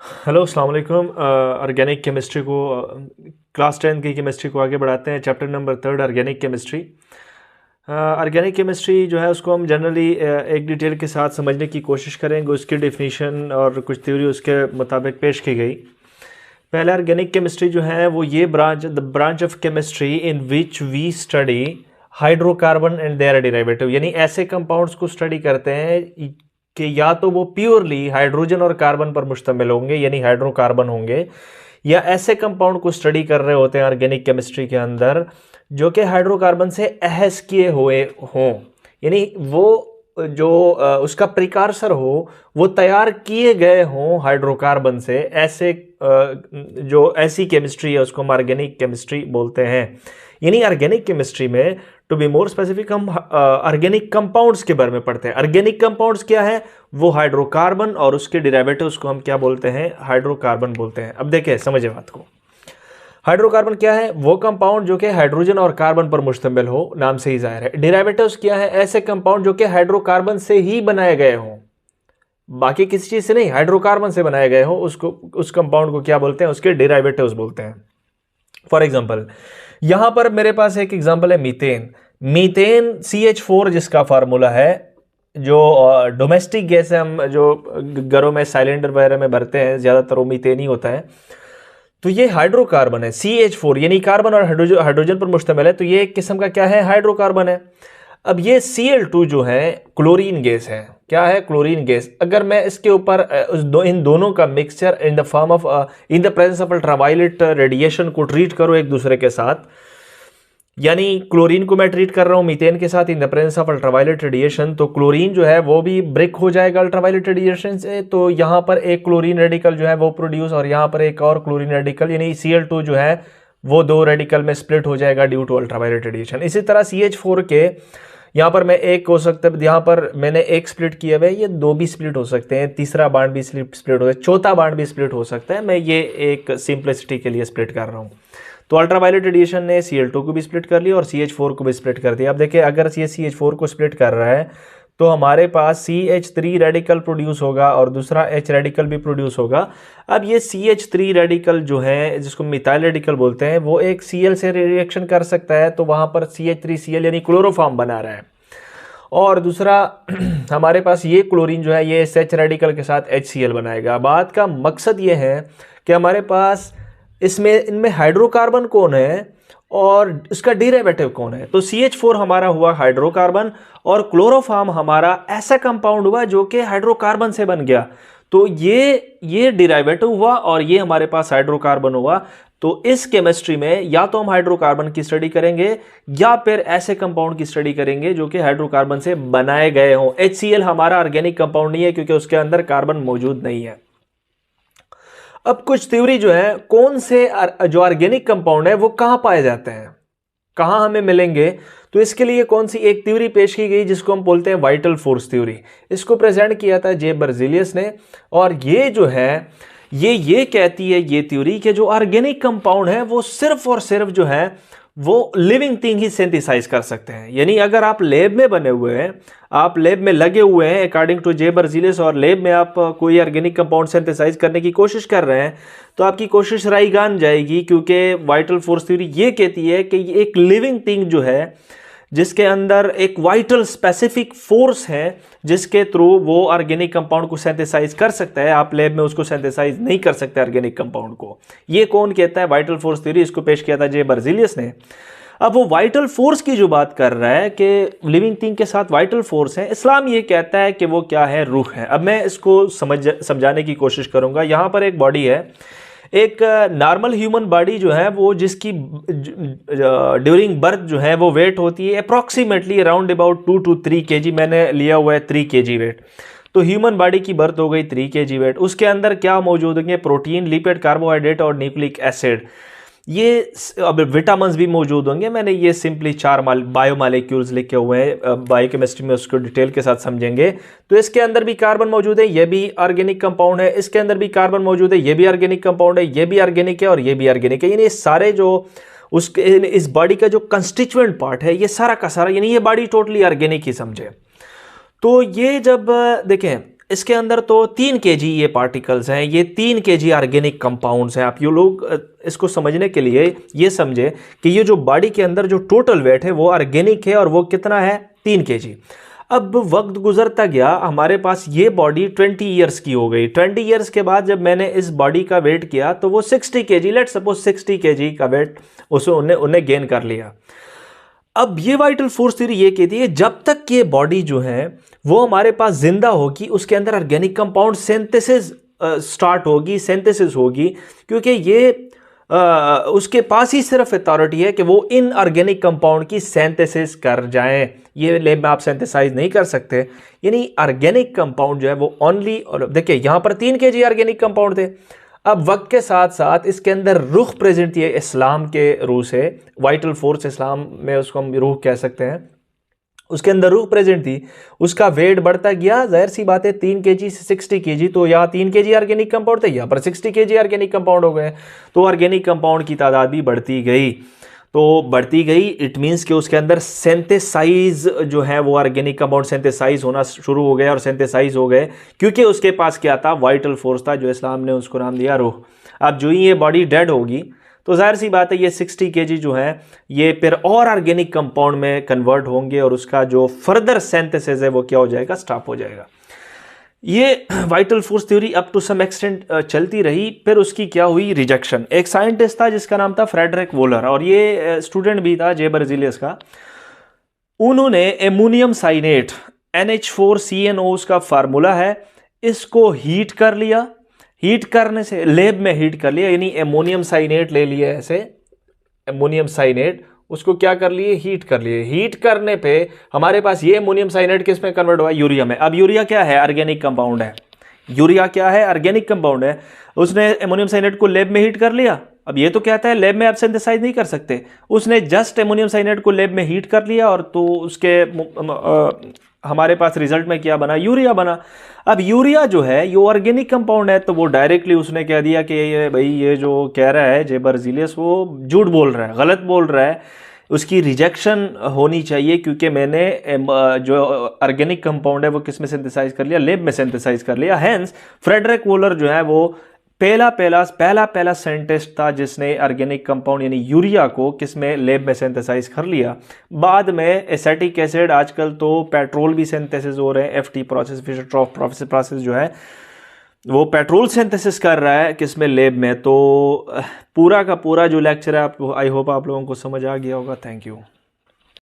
Hello अस्सलाम वालेकुम। Organic chemistry को क्लास 10 की केमिस्ट्री को आगे बढ़ाते हैं। Chapter number 3 organic chemistry. Organic chemistry जो है उसको हम जनरली एक डिटेल के साथ समझने की कोशिश करेंगे। उसकी डिफिनीशन और कुछ थ्योरी उसके मुताबिक पेश की गई। पहला ऑर्गेनिक केमिस्ट्री जो है वो ये the branch of chemistry in which we study hydrocarbon and their derivative, यानी ऐसे कंपाउंड्स को स्टडी करते हैं कि या तो वो प्योरली हाइड्रोजन और कार्बन पर मुश्तमिल होंगे यानी हाइड्रोकार्बन होंगे, या ऐसे कंपाउंड को स्टडी कर रहे होते हैं ऑर्गेनिक केमिस्ट्री के अंदर जो कि हाइड्रोकार्बन से अहस किए हुए हों, यानी वो जो उसका प्रिकार्सर हो वो तैयार किए गए हों हाइड्रोकार्बन से। ऐसे जो ऐसी केमिस्ट्री है उसको हम ऑर्गेनिक केमिस्ट्री बोलते हैं। यानी ऑर्गेनिक केमिस्ट्री में टू बी मोर स्पेसिफिक हम ऑर्गेनिक कंपाउंड्स के बारे में पढ़ते हैं। ऑर्गेनिक कंपाउंड्स क्या है? वो हाइड्रोकार्बन और उसके डेरिवेटिव्स को हम क्या बोलते हैं? हाइड्रोकार्बन बोलते हैं। अब देखिए समझे बात को। हाइड्रोकार्बन क्या है? वो कंपाउंड जो कि हाइड्रोजन और कार्बन पर मुश्तमिल हो, नाम से ही जाहिर है। डेरिवेटिव्स क्या है? ऐसे कंपाउंड जो कि हाइड्रोकार्बन से ही बनाए गए हों, बाकी किसी चीज से नहीं, हाइड्रोकार्बन से बनाए गए हो, उसको उस कंपाउंड को क्या बोलते हैं? उसके डेरिवेटिव्स बोलते हैं। फॉर एग्जांपल यहां पर मेरे पास एक एग्जांपल है मीथेन। मीथेन CH4 जिसका फार्मूला है, जो डोमेस्टिक गैस है, हम जो घरों में सिलेंडर वगैरह में भरते हैं ज्यादातर वो मीथेन ही होता है। तो ये हाइड्रोकार्बन है CH4, यानी कार्बन और हाइड्रोजन पर मुश्तमिल है। तो ये एक किस्म का क्या है? हाइड्रोकार्बन है। अब ये Cl2 जो है क्लोरीन गैस है। क्या है? Chlorine gas. अगर मैं इसके ऊपर इन दोनों का mixture in the form of in the presence of ultraviolet radiation को ट्रीट करूं एक दूसरे के साथ, यानी क्लोरीन को मैं ट्रीट कर रहा हूं मीथेन के साथ in the presence of ultraviolet radiation, तो क्लोरीन जो है वो भी ब्रेक हो जाएगा अल्ट्रावायलेट रेडिएशन से। तो यहां पर एक क्लोरीन रेडिकल जो है वो प्रोड्यूस, और यहां पर एक और क्लोरीन रेडिकल यानी Cl2 जो है वो दो रेडिकल में स्प्लिट हो जाएगा ड्यू टू अल्ट्रावायलेट रेडिएशन। इसी तरह CH4 के यहाँ पर मैं एक हो सकता है, यहाँ पर मैंने एक स्प्लिट किया हुआ है, ये दो भी स्प्लिट हो सकते हैं, तीसरा बांड भी स्प्लिट हो सकता है, चौथा बांड भी स्प्लिट हो सकता है। मैं ये एक सिंपलिसिटी के लिए स्प्लिट कर रहा हूँ। तो अल्ट्रावायलेट रेडिएशन ने Cl2 को भी स्प्लिट कर लिया और CH4 को भी स्प्लिट कर दिया। अब देखिए अगर ये CH4 को स्प्लिट कर रहा है तो हमारे पास CH3 रेडिकल प्रोड्यूस होगा और दूसरा H रेडिकल भी प्रोड्यूस होगा। अब ये CH3 रेडिकल जो है, जिसको मिथाइल रेडिकल बोलते हैं, वो एक Cl से रिएक्शन कर सकता है, तो वहां पर CH3Cl यानी क्लोरोफॉर्म बना रहा है। और दूसरा हमारे पास ये क्लोरीन जो है ये H रेडिकल के साथ HCl बनाएगा। बात का मकसद ये है कि हमारे पास इनमें हाइड्रोकार्बन कौन है और इसका डेरिवेटिव कौन है। तो CH4 हमारा हुआ हाइड्रोकार्बन और क्लोरोफॉर्म हमारा ऐसा कंपाउंड हुआ जो कि हाइड्रोकार्बन से बन गया। तो ये डेरिवेटिव हुआ और ये हमारे पास हाइड्रोकार्बन हुआ। तो इस केमिस्ट्री में या तो हम हाइड्रोकार्बन की स्टडी करेंगे या फिर ऐसे कंपाउंड की स्टडी करेंगे जो कि हाइड्रोकार्बन से बनाए गए हों। HCl हमारा ऑर्गेनिक कंपाउंड नहीं है क्योंकि उसके अंदर कार्बन मौजूद नहीं है। अब कुछ थ्योरी जो है, कौन से जो ऑर्गेनिक कंपाउंड है वो कहां पाए जाते हैं, कहां हमें मिलेंगे, तो इसके लिए कौन सी एक थ्योरी पेश की गई जिसको हम बोलते हैं वाइटल फोर्स थ्योरी। इसको प्रेजेंट किया था जे बर्जीलियस ने, और ये जो है ये कहती है ये थ्योरी कि जो ऑर्गेनिक कंपाउंड है वो सिर्फ और सिर्फ जो है वो लिविंग थिंग ही सिंथेसाइज कर सकते हैं। यानी अगर आप लैब में बने हुए हैं, आप लैब में लगे हुए हैं अकॉर्डिंग टू जे बर्जीलियस, और लैब में आप कोई ऑर्गेनिक कंपाउंड सिंथेसाइज करने की कोशिश कर रहे हैं, तो आपकी कोशिश राईगान जाएगी, क्योंकि वाइटल फोर्स थ्योरी ये कहती है कि एक लिविंग थिंग जो है जिसके अंदर एक वाइटल स्पेसिफिक फोर्स है जिसके थ्रू वो ऑर्गेनिक कंपाउंड को सिंथेसाइज कर सकता है। आप लैब में उसको सिंथेसाइज नहीं कर सकते ऑर्गेनिक कंपाउंड को। ये कौन कहता है? Vital force theory. इसको पेश किया था जे बर्जीलियस ने। अब वो वाइटल फोर्स की जो बात कर रहा है कि लिविंग थिंग के साथ वाइटल फोर्स है, इस्लाम ये कहता है कि वो क्या है? रूह है। अब मैं इसको समझाने की कोशिश करूंगा। यहां पर एक बॉडी है, एक नॉर्मल ह्यूमन बॉडी जो है वो जिसकी ड्यूरिंग बर्थ जो है वो वेट होती है approximately around about 2 to 3 kg। मैंने लिया हुआ है 3 kg वेट। तो ह्यूमन बॉडी की बर्थ हो गई 3 kg वेट। उसके अंदर क्या मौजूद होंगे? प्रोटीन, लिपिड, कार्बोहाइड्रेट और न्यूक्लिक एसिड। ये अब विटामिन्स भी मौजूद होंगे। मैंने ये सिंपली 4 बायोमॉलिक्यूल्स लिखे हुए हैं, बायोकेमिस्ट्री में उसको डिटेल के साथ समझेंगे। तो इसके अंदर भी कार्बन मौजूद है, ये भी ऑर्गेनिक कंपाउंड है। इसके अंदर भी कार्बन मौजूद है, ये भी ऑर्गेनिक कंपाउंड है। ये भी ऑर्गेनिक है और ये भी ऑर्गेनिक है। यानी सारे जो उसके इस बॉडी का जो कंस्टिट्यूएंट पार्ट है ये सारा का सारा, यानी ये बॉडी टोटली ऑर्गेनिक ही समझे। तो ये जब देखें इसके अंदर तो 3 केजी ये पार्टिकल्स हैं, ये 3 केजी ऑर्गेनिक कंपाउंड्स हैं। आप ये लोग इसको समझने के लिए ये समझे कि ये जो बॉडी के अंदर जो टोटल वेट है वो ऑर्गेनिक है और वो कितना है, 3 केजी। अब वक्त गुजरता गया, हमारे पास ये बॉडी 20 ईयर्स की हो गई। 20 ईयर्स के बाद जब मैंने इस बॉडी का वेट किया तो वो 60 केजी, लेट्स सपोज 60 केजी का वेट उन्हें गेन कर लिया। अब ये वाइटल फोर्स थ्योरी ये कहती है जब तक ये बॉडी जो है वो हमारे पास जिंदा होगी, उसके अंदर ऑर्गेनिक कंपाउंड सिंथेसिस स्टार्ट होगी, सिंथेसिस होगी, क्योंकि ये उसके पास ही सिर्फ अथॉरिटी है कि वो इन ऑर्गेनिक कंपाउंड की सिंथेसिस कर जाएं। ये लैब में आप सिंथेसाइज नहीं कर सकते। यानी ऑर्गेनिक कंपाउंड जो है वो ओनली, और देखिए यहाँ पर 3 केजी ऑर्गेनिक कंपाउंड थे। अब वक्त के साथ साथ इसके अंदर रूह प्रेजेंट थी, इस्लाम के रूह से, वाइटल फोर्स इस्लाम में उसको हम रूह कह सकते हैं, उसके अंदर रूह प्रेजेंट थी, उसका वेट बढ़ता गया। जाहिर सी बात है 3 केजी से 60 केजी, तो यहाँ 3 केजी ऑर्गेनिक कंपाउंड थे, यहाँ पर 60 केजी ऑर्गेनिक कंपाउंड हो गए। तो ऑर्गेनिक कंपाउंड की तादाद भी बढ़ती गई, तो बढ़ती गई। इट मीन्स कि उसके अंदर सिंथेसाइज जो है वो ऑर्गेनिक कंपाउंड सिंथेसाइज होना शुरू हो गए, और सिंथेसाइज हो गए क्योंकि उसके पास क्या था, वाइटल फोर्स था, जो इस्लाम ने उसको नाम दिया रूह। अब जो ही ये बॉडी डेड होगी तो जाहिर सी बात है ये 60 केजी जो है ये फिर और ऑर्गेनिक कंपाउंड में कन्वर्ट होंगे, और उसका जो फर्दर सिंथेसिस है वो क्या हो जाएगा, स्टॉप हो जाएगा। ये vital force theory up to some extent चलती रही। फिर उसकी क्या हुई, रिजेक्शन। एक साइंटिस्ट था जिसका नाम था फ्रेडरिक वोलर, और ये स्टूडेंट भी था जे बर्जीलियस का। उन्होंने एमोनियम साइनेट NH4CnO उसका फार्मूला है, इसको हीट कर लिया। हीट करने से, लैब में हीट कर लिया, यानी एमोनियम साइनेट ले लिया, ऐसे एमोनियम साइनेट, उसको क्या कर लिए, हीट कर लिए। हीट करने पे हमारे पास ये एमोनियम साइनेट किस में कन्वर्ट हुआ, यूरिया में। अब यूरिया क्या है, ऑर्गेनिक कंपाउंड है। यूरिया क्या है, ऑर्गेनिक कंपाउंड है। उसने एमोनियम साइनेट को लैब में हीट कर लिया। अब ये तो कहता है लैब में आप सिंथेसाइज नहीं कर सकते, उसने जस्ट एमोनियम साइनेट को लैब में हीट कर लिया, और तो उसके हमारे पास रिजल्ट में क्या बना, यूरिया बना। अब यूरिया जो है ये ऑर्गेनिक कंपाउंड है, तो वो डायरेक्टली उसने कह दिया कि ये भाई ये जो कह रहा है जे बर्जीलियस वो झूठ बोल रहा है, गलत बोल रहा है, उसकी रिजेक्शन होनी चाहिए, क्योंकि मैंने जो ऑर्गेनिक कंपाउंड है वो किस में सिंथेसाइज कर लिया, लैब में सिंथेसाइज कर लिया। हेंस फ्रेडरिक वोलर जो है वो पहला साइंटिस्ट था जिसने ऑर्गेनिक कंपाउंड यानी यूरिया को किसमें, लैब में सिंथेसाइज कर लिया। बाद में एसिटिक एसिड, आजकल तो पेट्रोल भी सिंथेसिस हो रहे हैं, FT प्रोसेस, फिशर-ट्रॉप प्रोसेस जो है वो पेट्रोल सिंथेसिस कर रहा है किसमें, लैब में। तो पूरा का पूरा जो लेक्चर है आप, आई होप आप लोगों को समझ आ गया होगा। Thank you.